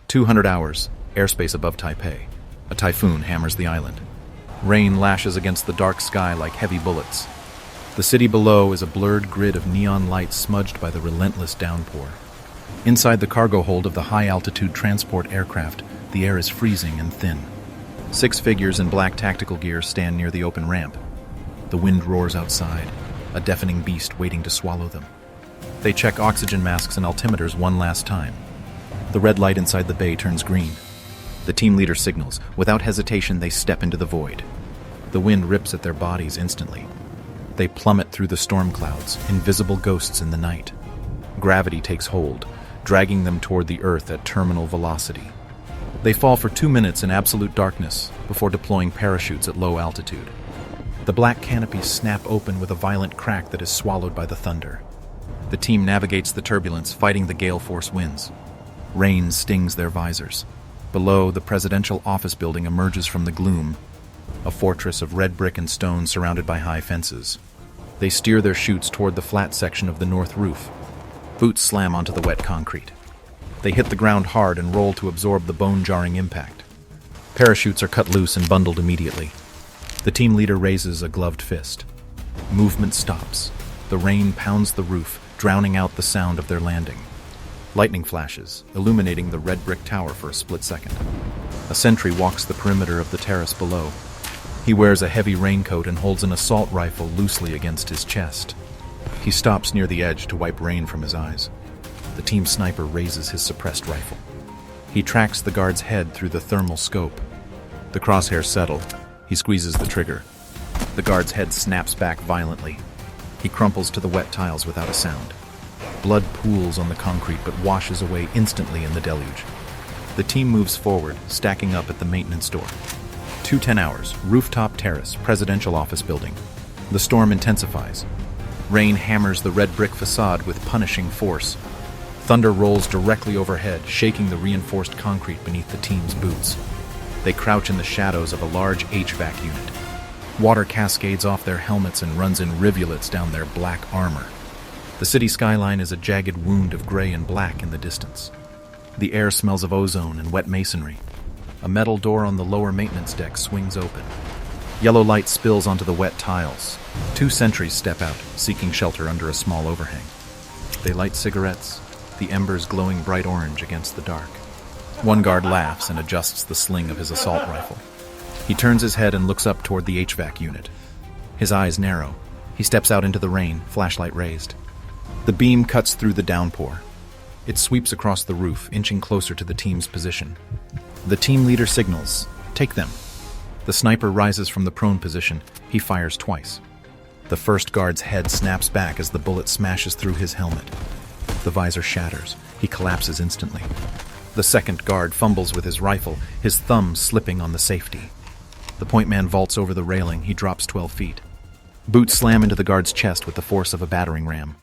200 hours, airspace above Taipei. A typhoon hammers the island. Rain lashes against the dark sky like heavy bullets. The city below is a blurred grid of neon lights smudged by the relentless downpour. Inside the cargo hold of the high-altitude transport aircraft, the air is freezing and thin. 6 figures in black tactical gear stand near the open ramp. The wind roars outside, a deafening beast waiting to swallow them. They check oxygen masks and altimeters one last time. The red light inside the bay turns green. The team leader signals. Without hesitation, they step into the void. The wind rips at their bodies instantly. They plummet through the storm clouds, invisible ghosts in the night. Gravity takes hold, dragging them toward the earth at terminal velocity. They fall for 2 minutes in absolute darkness before deploying parachutes at low altitude. The black canopies snap open with a violent crack that is swallowed by the thunder. The team navigates the turbulence, fighting the gale force winds. Rain stings their visors. Below, the presidential office building emerges from the gloom, a fortress of red brick and stone surrounded by high fences. They steer their chutes toward the flat section of the north roof. Boots slam onto the wet concrete. They hit the ground hard and roll to absorb the bone-jarring impact. Parachutes are cut loose and bundled immediately. The team leader raises a gloved fist. Movement stops. The rain pounds the roof, drowning out the sound of their landing. Lightning flashes, illuminating the red brick tower for a split second. A sentry walks the perimeter of the terrace below. He wears a heavy raincoat and holds an assault rifle loosely against his chest. He stops near the edge to wipe rain from his eyes. The team sniper raises his suppressed rifle. He tracks the guard's head through the thermal scope. The crosshairs settle. He squeezes the trigger. The guard's head snaps back violently. He crumples to the wet tiles without a sound. Blood pools on the concrete but washes away instantly in the deluge. The team moves forward, stacking up at the maintenance door. 2:10 hours, rooftop terrace, presidential office building. The storm intensifies. Rain hammers the red brick facade with punishing force. Thunder rolls directly overhead, shaking the reinforced concrete beneath the team's boots. They crouch in the shadows of a large HVAC unit. Water cascades off their helmets and runs in rivulets down their black armor. The city skyline is a jagged wound of gray and black in the distance. The air smells of ozone and wet masonry. A metal door on the lower maintenance deck swings open. Yellow light spills onto the wet tiles. 2 sentries step out, seeking shelter under a small overhang. They light cigarettes, the embers glowing bright orange against the dark. One guard laughs and adjusts the sling of his assault rifle. He turns his head and looks up toward the HVAC unit. His eyes narrow. He steps out into the rain, flashlight raised. The beam cuts through the downpour. It sweeps across the roof, inching closer to the team's position. The team leader signals, "Take them." The sniper rises from the prone position. He fires twice. The first guard's head snaps back as the bullet smashes through his helmet. The visor shatters. He collapses instantly. The second guard fumbles with his rifle, his thumb slipping on the safety. The point man vaults over the railing. He drops 12 feet. Boots slam into the guard's chest with the force of a battering ram.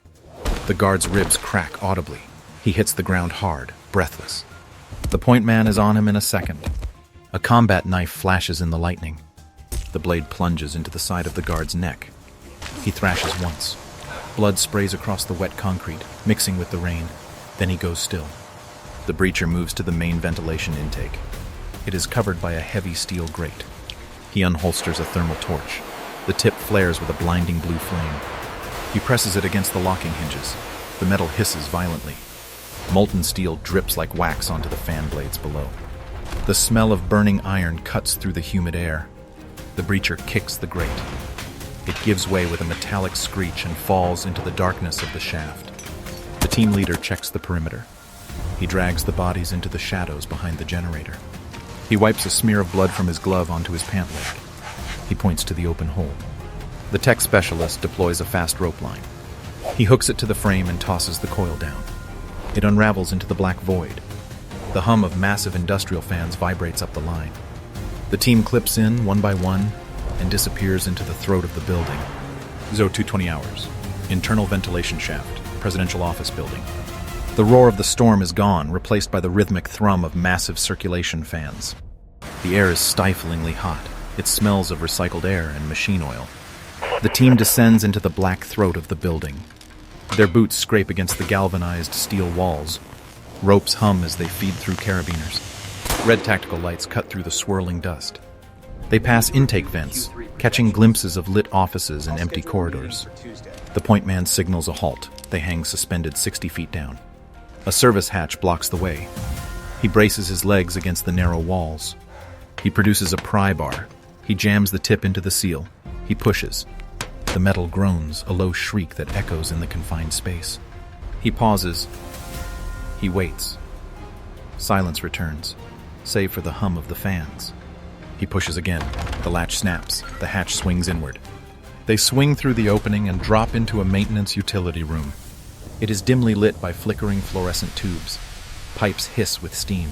The guard's ribs crack audibly. He hits the ground hard, breathless. The point man is on him in a second. A combat knife flashes in the lightning. The blade plunges into the side of the guard's neck. He thrashes once. Blood sprays across the wet concrete, mixing with the rain. Then he goes still. The breacher moves to the main ventilation intake. It is covered by a heavy steel grate. He unholsters a thermal torch. The tip flares with a blinding blue flame. He presses it against the locking hinges. The metal hisses violently. Molten steel drips like wax onto the fan blades below. The smell of burning iron cuts through the humid air. The breacher kicks the grate. It gives way with a metallic screech and falls into the darkness of the shaft. The team leader checks the perimeter. He drags the bodies into the shadows behind the generator. He wipes a smear of blood from his glove onto his pant leg. He points to the open hole. The tech specialist deploys a fast rope line. He hooks it to the frame and tosses the coil down. It unravels into the black void. The hum of massive industrial fans vibrates up the line. The team clips in one by one and disappears into the throat of the building. Zo 220 hours. Internal ventilation shaft. Presidential office building. The roar of the storm is gone, replaced by the rhythmic thrum of massive circulation fans. The air is stiflingly hot. It smells of recycled air and machine oil. The team descends into the black throat of the building. Their boots scrape against the galvanized steel walls. Ropes hum as they feed through carabiners. Red tactical lights cut through the swirling dust. They pass intake vents, catching glimpses of lit offices and empty corridors. The point man signals a halt. They hang suspended 60 feet down. A service hatch blocks the way. He braces his legs against the narrow walls. He produces a pry bar. He jams the tip into the seal. He pushes. The metal groans, a low shriek that echoes in the confined space. He pauses. He waits. Silence returns, save for the hum of the fans. He pushes again. The latch snaps. The hatch swings inward. They swing through the opening and drop into a maintenance utility room. It is dimly lit by flickering fluorescent tubes. Pipes hiss with steam.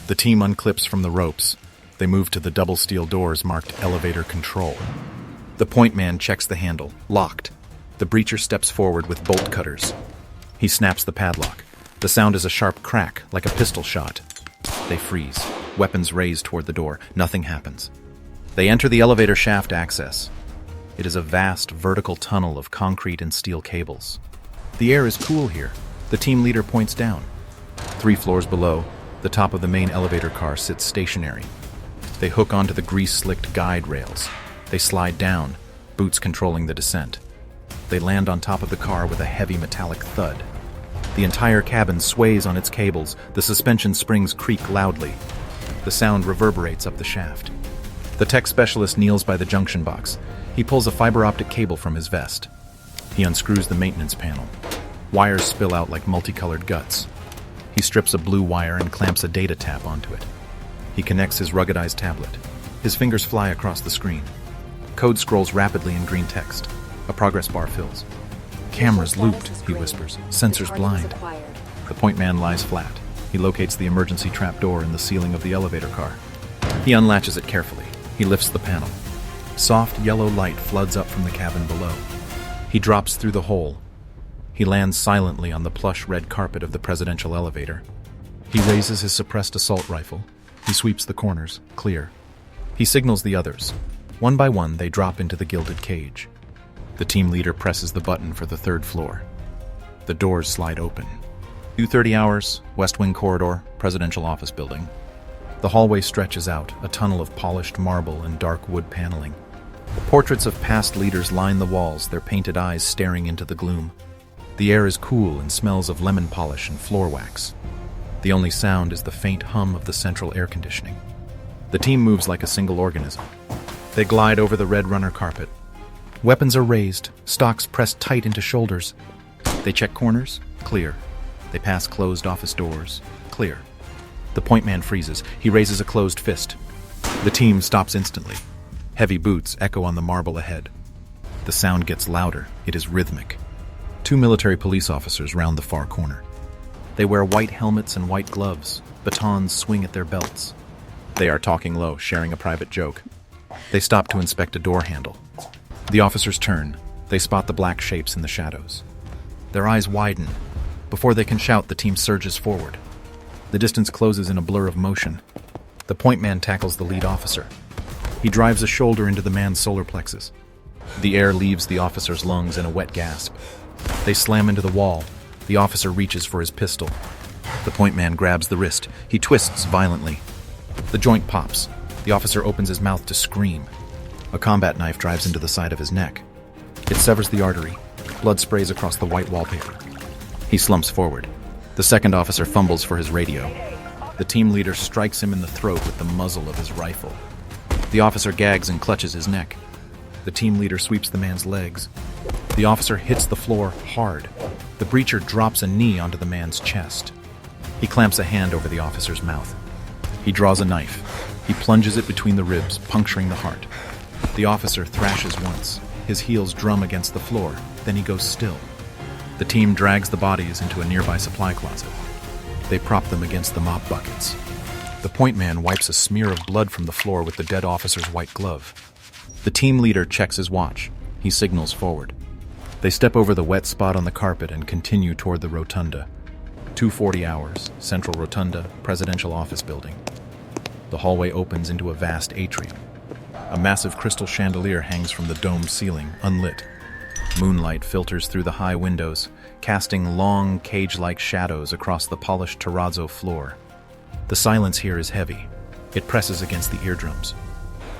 The team unclips from the ropes. They move to the double steel doors marked Elevator Control. The point man checks the handle. Locked. The breacher steps forward with bolt cutters. He snaps the padlock. The sound is a sharp crack, like a pistol shot. They freeze. Weapons raised toward the door. Nothing happens. They enter the elevator shaft access. It is a vast vertical tunnel of concrete and steel cables. The air is cool here. The team leader points down. 3 floors below, the top of the main elevator car sits stationary. They hook onto the grease-slicked guide rails. They slide down, boots controlling the descent. They land on top of the car with a heavy metallic thud. The entire cabin sways on its cables. The suspension springs creak loudly. The sound reverberates up the shaft. The tech specialist kneels by the junction box. He pulls a fiber optic cable from his vest. He unscrews the maintenance panel. Wires spill out like multicolored guts. He strips a blue wire and clamps a data tap onto it. He connects his ruggedized tablet. His fingers fly across the screen. Code scrolls rapidly in green text. A progress bar fills. "Cameras looped," he whispers. "Sensors blind." The point man lies flat. He locates the emergency trap door in the ceiling of the elevator car. He unlatches it carefully. He lifts the panel. Soft yellow light floods up from the cabin below. He drops through the hole. He lands silently on the plush red carpet of the presidential elevator. He raises his suppressed assault rifle. He sweeps the corners, clear. He signals the others. One by one, they drop into the gilded cage. The team leader presses the button for the 3rd floor. The doors slide open. 2:30 hours, West Wing corridor, presidential office building. The hallway stretches out, a tunnel of polished marble and dark wood paneling. Portraits of past leaders line the walls, their painted eyes staring into the gloom. The air is cool and smells of lemon polish and floor wax. The only sound is the faint hum of the central air conditioning. The team moves like a single organism. They glide over the red runner carpet. Weapons are raised, stocks pressed tight into shoulders. They check corners, clear. They pass closed office doors, clear. The point man freezes. He raises a closed fist. The team stops instantly. Heavy boots echo on the marble ahead. The sound gets louder. It is rhythmic. 2 military police officers round the far corner. They wear white helmets and white gloves. Batons swing at their belts. They are talking low, sharing a private joke. They stop to inspect a door handle. The officers turn. They spot the black shapes in the shadows. Their eyes widen. Before they can shout, the team surges forward. The distance closes in a blur of motion. The point man tackles the lead officer. He drives a shoulder into the man's solar plexus. The air leaves the officer's lungs in a wet gasp. They slam into the wall. The officer reaches for his pistol. The point man grabs the wrist. He twists violently. The joint pops. The officer opens his mouth to scream. A combat knife drives into the side of his neck. It severs the artery. Blood sprays across the white wallpaper. He slumps forward. The second officer fumbles for his radio. The team leader strikes him in the throat with the muzzle of his rifle. The officer gags and clutches his neck. The team leader sweeps the man's legs. The officer hits the floor hard. The breacher drops a knee onto the man's chest. He clamps a hand over the officer's mouth. He draws a knife. He plunges it between the ribs, puncturing the heart. The officer thrashes once. His heels drum against the floor. Then he goes still. The team drags the bodies into a nearby supply closet. They prop them against the mop buckets. The point man wipes a smear of blood from the floor with the dead officer's white glove. The team leader checks his watch. He signals forward. They step over the wet spot on the carpet and continue toward the rotunda. 2:40 hours, Central Rotunda, Presidential Office Building. The hallway opens into a vast atrium. A massive crystal chandelier hangs from the domed ceiling, unlit. Moonlight filters through the high windows, casting long, cage-like shadows across the polished terrazzo floor. The silence here is heavy. It presses against the eardrums.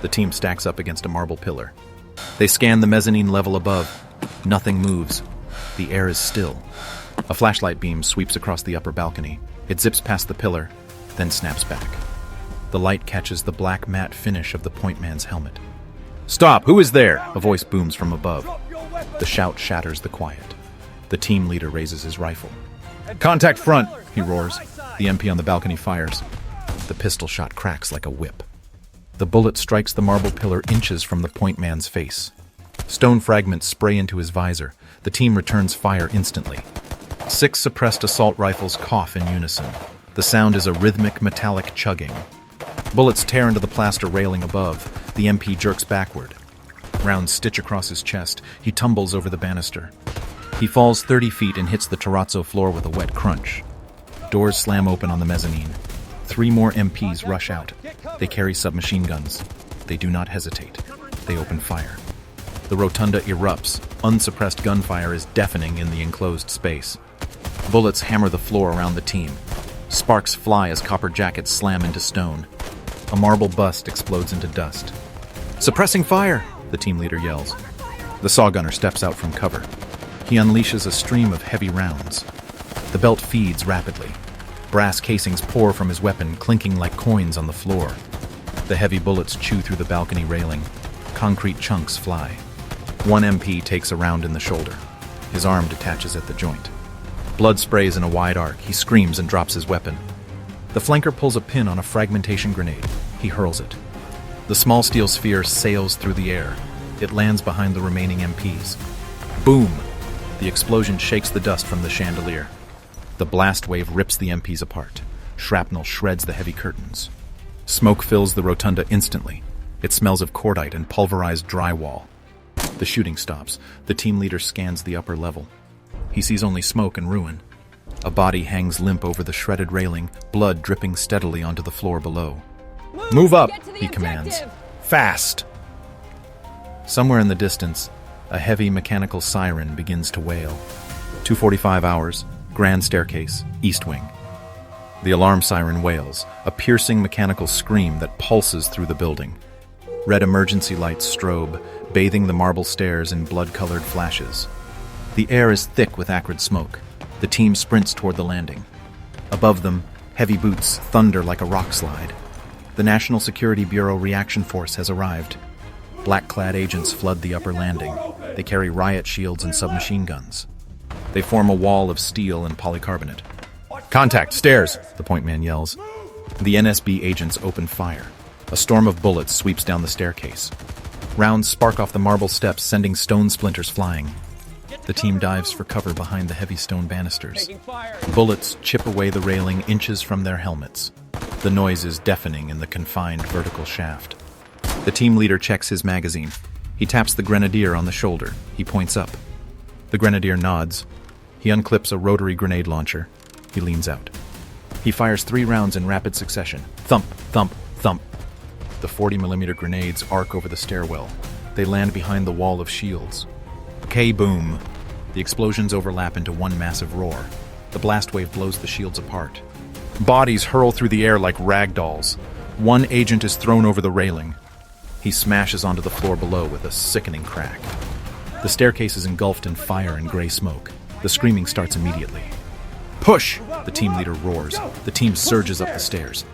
The team stacks up against a marble pillar. They scan the mezzanine level above. Nothing moves. The air is still. A flashlight beam sweeps across the upper balcony. It zips past the pillar, then snaps back. The light catches the black matte finish of the point man's helmet. "Stop! Who is there?" a voice booms from above. The shout shatters the quiet. The team leader raises his rifle. "Contact front!" he roars. The MP on the balcony fires. The pistol shot cracks like a whip. The bullet strikes the marble pillar inches from the point man's face. Stone fragments spray into his visor. The team returns fire instantly. 6 suppressed assault rifles cough in unison. The sound is a rhythmic, metallic chugging. Bullets tear into the plaster railing above. The MP jerks backward. Rounds stitch across his chest. He tumbles over the banister. He falls 30 feet and hits the terrazzo floor with a wet crunch. Doors slam open on the mezzanine. 3 more MPs rush out. They carry submachine guns. They do not hesitate. They open fire. The rotunda erupts. Unsuppressed gunfire is deafening in the enclosed space. Bullets hammer the floor around the team. Sparks fly as copper jackets slam into stone. A marble bust explodes into dust. "Suppressing fire!" the team leader yells. The saw gunner steps out from cover. He unleashes a stream of heavy rounds. The belt feeds rapidly. Brass casings pour from his weapon, clinking like coins on the floor. The heavy bullets chew through the balcony railing. Concrete chunks fly. One MP takes a round in the shoulder. His arm detaches at the joint. Blood sprays in a wide arc. He screams and drops his weapon. The flanker pulls a pin on a fragmentation grenade. He hurls it. The small steel sphere sails through the air. It lands behind the remaining MPs. Boom! The explosion shakes the dust from the chandelier. The blast wave rips the MPs apart. Shrapnel shreds the heavy curtains. Smoke fills the rotunda instantly. It smells of cordite and pulverized drywall. The shooting stops. The team leader scans the upper level. He sees only smoke and ruin. A body hangs limp over the shredded railing, blood dripping steadily onto the floor below. "Move up," he commands. "Fast!" Somewhere in the distance, a heavy mechanical siren begins to wail. 2:45 hours, grand staircase, east wing. The alarm siren wails, a piercing mechanical scream that pulses through the building. Red emergency lights strobe, bathing the marble stairs in blood-colored flashes. The air is thick with acrid smoke. The team sprints toward the landing. Above them, heavy boots thunder like a rock slide. The National Security Bureau reaction force has arrived. Black-clad agents flood the upper landing. They carry riot shields and submachine guns. They form a wall of steel and polycarbonate. "Contact, stairs!" the point man yells. The NSB agents open fire. A storm of bullets sweeps down the staircase. Rounds spark off the marble steps, sending stone splinters flying. The team dives for cover behind the heavy stone banisters. Bullets chip away the railing inches from their helmets. The noise is deafening in the confined vertical shaft. The team leader checks his magazine. He taps the grenadier on the shoulder. He points up. The grenadier nods. He unclips a rotary grenade launcher. He leans out. He fires 3 rounds in rapid succession. Thump, thump, thump. The 40mm grenades arc over the stairwell. They land behind the wall of shields. K-boom! The explosions overlap into one massive roar. The blast wave blows the shields apart. Bodies hurl through the air like rag dolls. One agent is thrown over the railing. He smashes onto the floor below with a sickening crack. The staircase is engulfed in fire and gray smoke. The screaming starts immediately. "Push!" the team leader roars. The team surges up the stairs.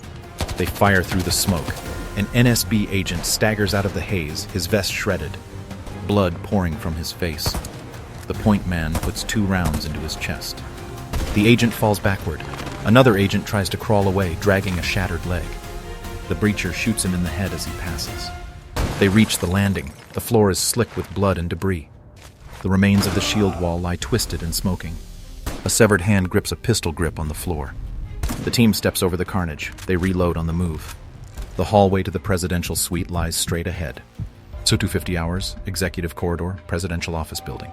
They fire through the smoke. An NSB agent staggers out of the haze, his vest shredded. Blood pouring from his face. The point man puts 2 rounds into his chest. The agent falls backward. Another agent tries to crawl away, dragging a shattered leg. The breacher shoots him in the head as he passes. They reach the landing. The floor is slick with blood and debris. The remains of the shield wall lie twisted and smoking. A severed hand grips a pistol grip on the floor. The team steps over the carnage. They reload on the move. The hallway to the presidential suite lies straight ahead. So 250 hours, executive corridor, presidential office building.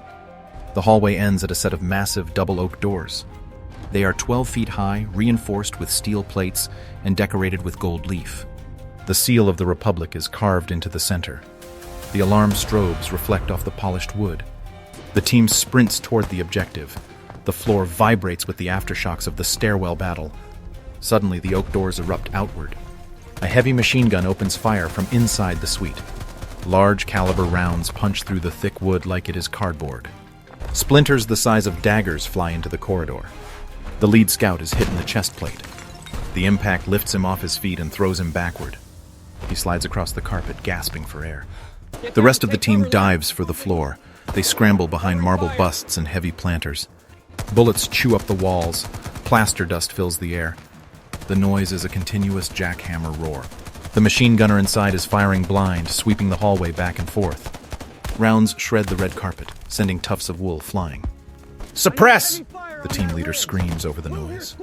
The hallway ends at a set of massive double oak doors. They are 12 feet high, reinforced with steel plates, and decorated with gold leaf. The seal of the Republic is carved into the center. The alarm strobes reflect off the polished wood. The team sprints toward the objective. The floor vibrates with the aftershocks of the stairwell battle. Suddenly, the oak doors erupt outward. A heavy machine gun opens fire from inside the suite. Large caliber rounds punch through the thick wood like it is cardboard. Splinters the size of daggers fly into the corridor. The lead scout is hit in the chest plate. The impact lifts him off his feet and throws him backward. He slides across the carpet, gasping for air. The rest of the team dives for the floor. They scramble behind marble busts and heavy planters. Bullets chew up the walls. Plaster dust fills the air. The noise is a continuous jackhammer roar. The machine gunner inside is firing blind, sweeping the hallway back and forth. Rounds shred the red carpet, sending tufts of wool flying. "Suppress!" the team leader screams over the noise.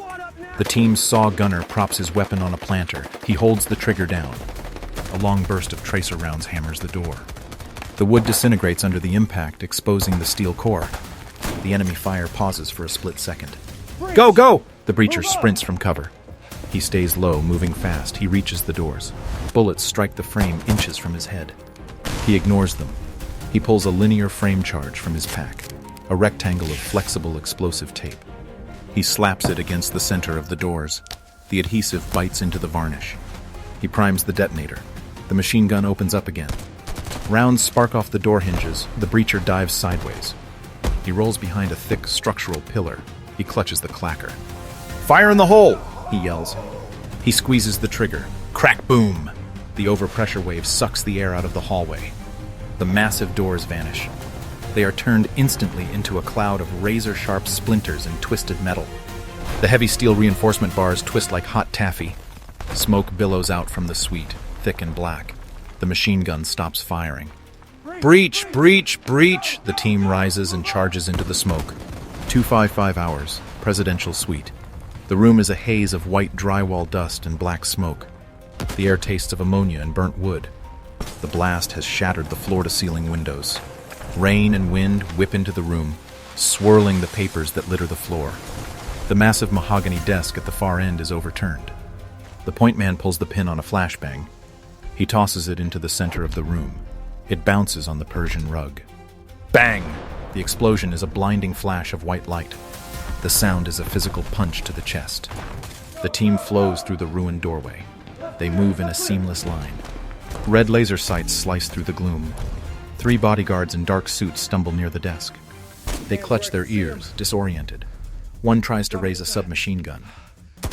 The team's saw gunner props his weapon on a planter. He holds the trigger down. A long burst of tracer rounds hammers the door. The wood disintegrates under the impact, exposing the steel core. The enemy fire pauses for a split second. "Go, go!" The breacher sprints from cover. He stays low, moving fast. He reaches the doors. Bullets strike the frame inches from his head. He ignores them. He pulls a linear frame charge from his pack, a rectangle of flexible explosive tape. He slaps it against the center of the doors. The adhesive bites into the varnish. He primes the detonator. The machine gun opens up again. Rounds spark off the door hinges. The breacher dives sideways. He rolls behind a thick structural pillar. He clutches the clacker. "Fire in the hole!" he yells. He squeezes the trigger. Crack, boom! The overpressure wave sucks the air out of the hallway. The massive doors vanish. They are turned instantly into a cloud of razor-sharp splinters and twisted metal. The heavy steel reinforcement bars twist like hot taffy. Smoke billows out from the suite, thick and black. The machine gun stops firing. "Breach! Breach! Breach!" The team rises and charges into the smoke. 255 hours, presidential suite. The room is a haze of white drywall dust and black smoke. The air tastes of ammonia and burnt wood. The blast has shattered the floor-to-ceiling windows. Rain and wind whip into the room, swirling the papers that litter the floor. The massive mahogany desk at the far end is overturned. The point man pulls the pin on a flashbang. He tosses it into the center of the room. It bounces on the Persian rug. Bang! The explosion is a blinding flash of white light. The sound is a physical punch to the chest. The team flows through the ruined doorway. They move in a seamless line. Red laser sights slice through the gloom. 3 bodyguards in dark suits stumble near the desk. They clutch their ears, disoriented. One tries to raise a submachine gun.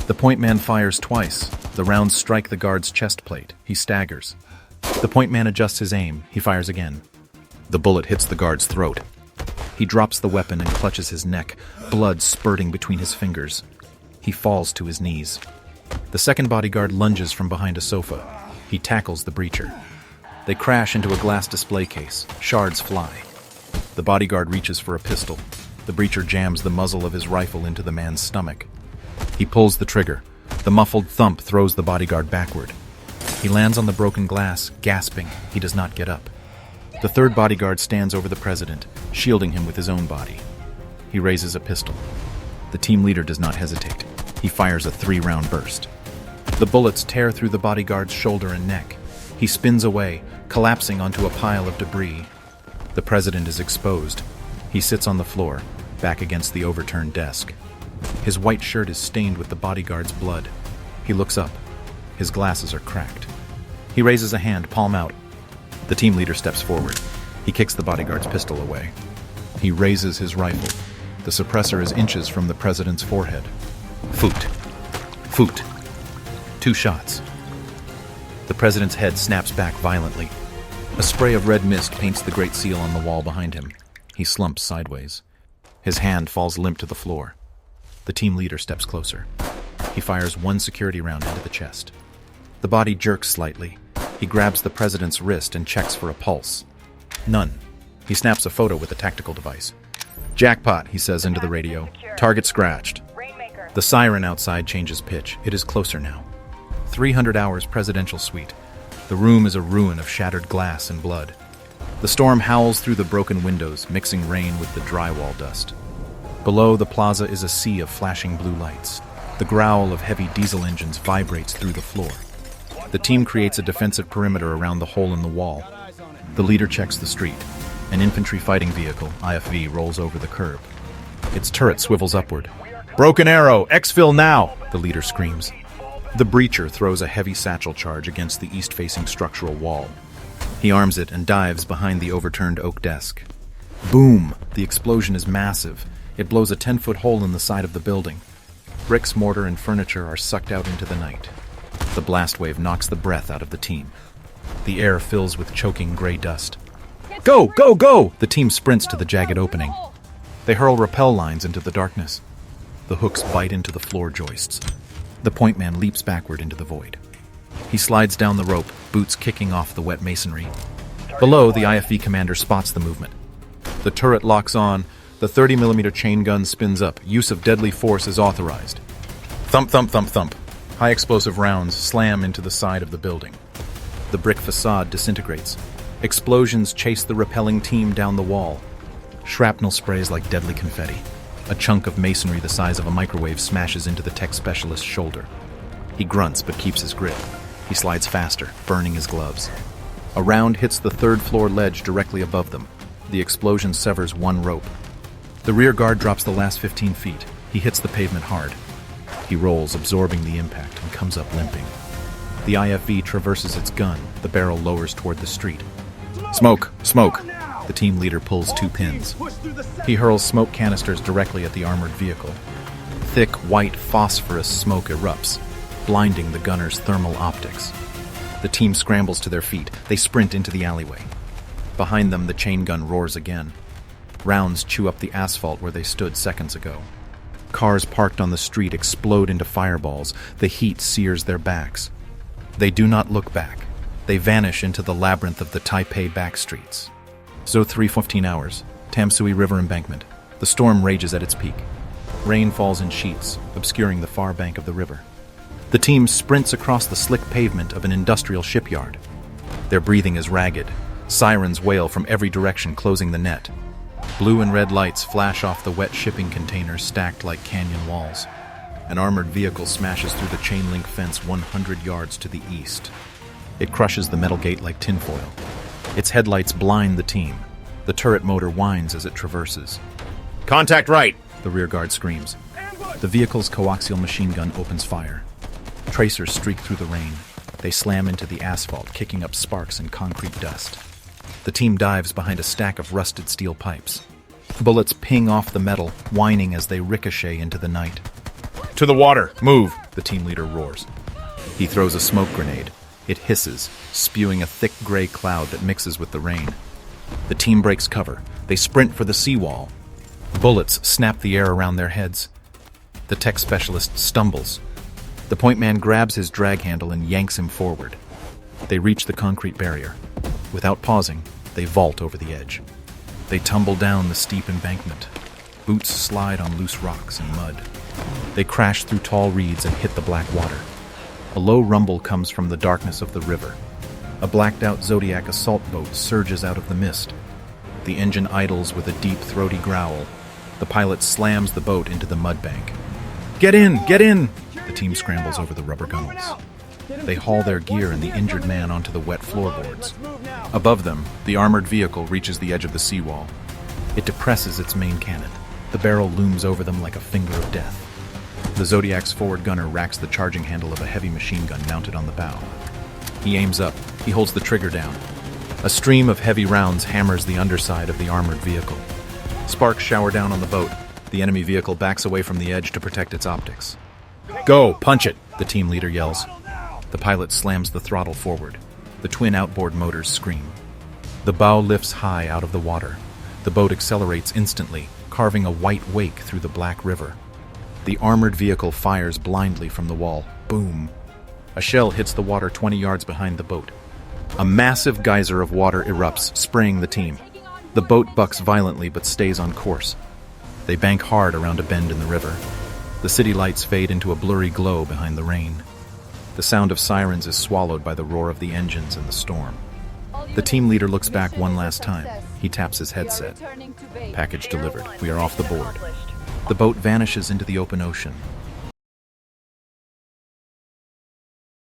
The point man fires twice. The rounds strike the guard's chest plate. He staggers. The point man adjusts his aim. He fires again. The bullet hits the guard's throat. He drops the weapon and clutches his neck, blood spurting between his fingers. He falls to his knees. The second bodyguard lunges from behind a sofa. He tackles the breacher. They crash into a glass display case. Shards fly. The bodyguard reaches for a pistol. The breacher jams the muzzle of his rifle into the man's stomach. He pulls the trigger. The muffled thump throws the bodyguard backward. He lands on the broken glass, gasping. He does not get up. The third bodyguard stands over the president, shielding him with his own body. He raises a pistol. The team leader does not hesitate. He fires a 3-round burst. The bullets tear through the bodyguard's shoulder and neck. He spins away, collapsing onto a pile of debris. The president is exposed. He sits on the floor, back against the overturned desk. His white shirt is stained with the bodyguard's blood. He looks up. His glasses are cracked. He raises a hand, palm out. The team leader steps forward. He kicks the bodyguard's pistol away. He raises his rifle. The suppressor is inches from the president's forehead. Foot. Foot. 2 shots. The president's head snaps back violently. A spray of red mist paints the great seal on the wall behind him. He slumps sideways. His hand falls limp to the floor. The team leader steps closer. He fires 1 security round into the chest. The body jerks slightly. He grabs the president's wrist and checks for a pulse. None. He snaps a photo with a tactical device. "Jackpot," he says into the radio. "Target scratched." The siren outside changes pitch. It is closer now. 300 hours presidential suite. The room is a ruin of shattered glass and blood. The storm howls through the broken windows, mixing rain with the drywall dust. Below the plaza is a sea of flashing blue lights. The growl of heavy diesel engines vibrates through the floor. The team creates a defensive perimeter around the hole in the wall. The leader checks the street. An infantry fighting vehicle, IFV, rolls over the curb. Its turret swivels upward. "Broken arrow! Exfil now!" the leader screams. The breacher throws a heavy satchel charge against the east-facing structural wall. He arms it and dives behind the overturned oak desk. Boom! The explosion is massive. It blows a 10-foot hole in the side of the building. Bricks, mortar, and furniture are sucked out into the night. The blast wave knocks the breath out of the team. The air fills with choking gray dust. "Go! Go! Go!" The team sprints to the jagged opening. They hurl rappel lines into the darkness. The hooks bite into the floor joists. The point man leaps backward into the void. He slides down the rope, boots kicking off the wet masonry. Below, the IFV commander spots the movement. The turret locks on. The 30mm chain gun spins up. Use of deadly force is authorized. Thump, thump, thump, thump. High explosive rounds slam into the side of the building. The brick facade disintegrates. Explosions chase the repelling team down the wall. Shrapnel sprays like deadly confetti. A chunk of masonry the size of a microwave smashes into the tech specialist's shoulder. He grunts but keeps his grip. He slides faster, burning his gloves. A round hits the third-floor ledge directly above them. The explosion severs one rope. The rear guard drops the last 15 feet. He hits the pavement hard. He rolls, absorbing the impact, and comes up limping. The IFV traverses its gun. The barrel lowers toward the street. "Smoke! Smoke!" The team leader pulls two pins. He hurls smoke canisters directly at the armored vehicle. Thick, white, phosphorus smoke erupts, blinding the gunner's thermal optics. The team scrambles to their feet. They sprint into the alleyway. Behind them, the chain gun roars again. Rounds chew up the asphalt where they stood seconds ago. Cars parked on the street explode into fireballs. The heat sears their backs. They do not look back. They vanish into the labyrinth of the Taipei back streets. So 3:15 hours, Tamsui River embankment. The storm rages at its peak. Rain falls in sheets, obscuring the far bank of the river. The team sprints across the slick pavement of an industrial shipyard. Their breathing is ragged. Sirens wail from every direction, closing the net. Blue and red lights flash off the wet shipping containers stacked like canyon walls. An armored vehicle smashes through the chain-link fence 100 yards to the east. It crushes the metal gate like tinfoil. Its headlights blind the team. The turret motor whines as it traverses. "Contact right!" the rearguard screams. The vehicle's coaxial machine gun opens fire. Tracers streak through the rain. They slam into the asphalt, kicking up sparks and concrete dust. The team dives behind a stack of rusted steel pipes. Bullets ping off the metal, whining as they ricochet into the night. "To the water! Move!" the team leader roars. He throws a smoke grenade. It hisses, spewing a thick gray cloud that mixes with the rain. The team breaks cover. They sprint for the seawall. Bullets snap the air around their heads. The tech specialist stumbles. The point man grabs his drag handle and yanks him forward. They reach the concrete barrier. Without pausing, they vault over the edge. They tumble down the steep embankment. Boots slide on loose rocks and mud. They crash through tall reeds and hit the black water. A low rumble comes from the darkness of the river. A blacked-out Zodiac assault boat surges out of the mist. The engine idles with a deep, throaty growl. The pilot slams the boat into the mud bank. "Get in! Get in!" The team scrambles over the rubber gunnels. They haul their gear and the injured man onto the wet floorboards. Above them, the armored vehicle reaches the edge of the seawall. It depresses its main cannon. The barrel looms over them like a finger of death. The Zodiac's forward gunner racks the charging handle of a heavy machine gun mounted on the bow. He aims up. He holds the trigger down. A stream of heavy rounds hammers the underside of the armored vehicle. Sparks shower down on the boat. The enemy vehicle backs away from the edge to protect its optics. "Go! Punch it!" the team leader yells. The pilot slams the throttle forward. The twin outboard motors scream. The bow lifts high out of the water. The boat accelerates instantly, carving a white wake through the black river. The armored vehicle fires blindly from the wall. Boom. A shell hits the water 20 yards behind the boat. A massive geyser of water erupts, spraying the team. The boat bucks violently but stays on course. They bank hard around a bend in the river. The city lights fade into a blurry glow behind the rain. The sound of sirens is swallowed by the roar of the engines and the storm. The team leader looks back one last time. He taps his headset. "Package delivered. We are off the board." The boat vanishes into the open ocean.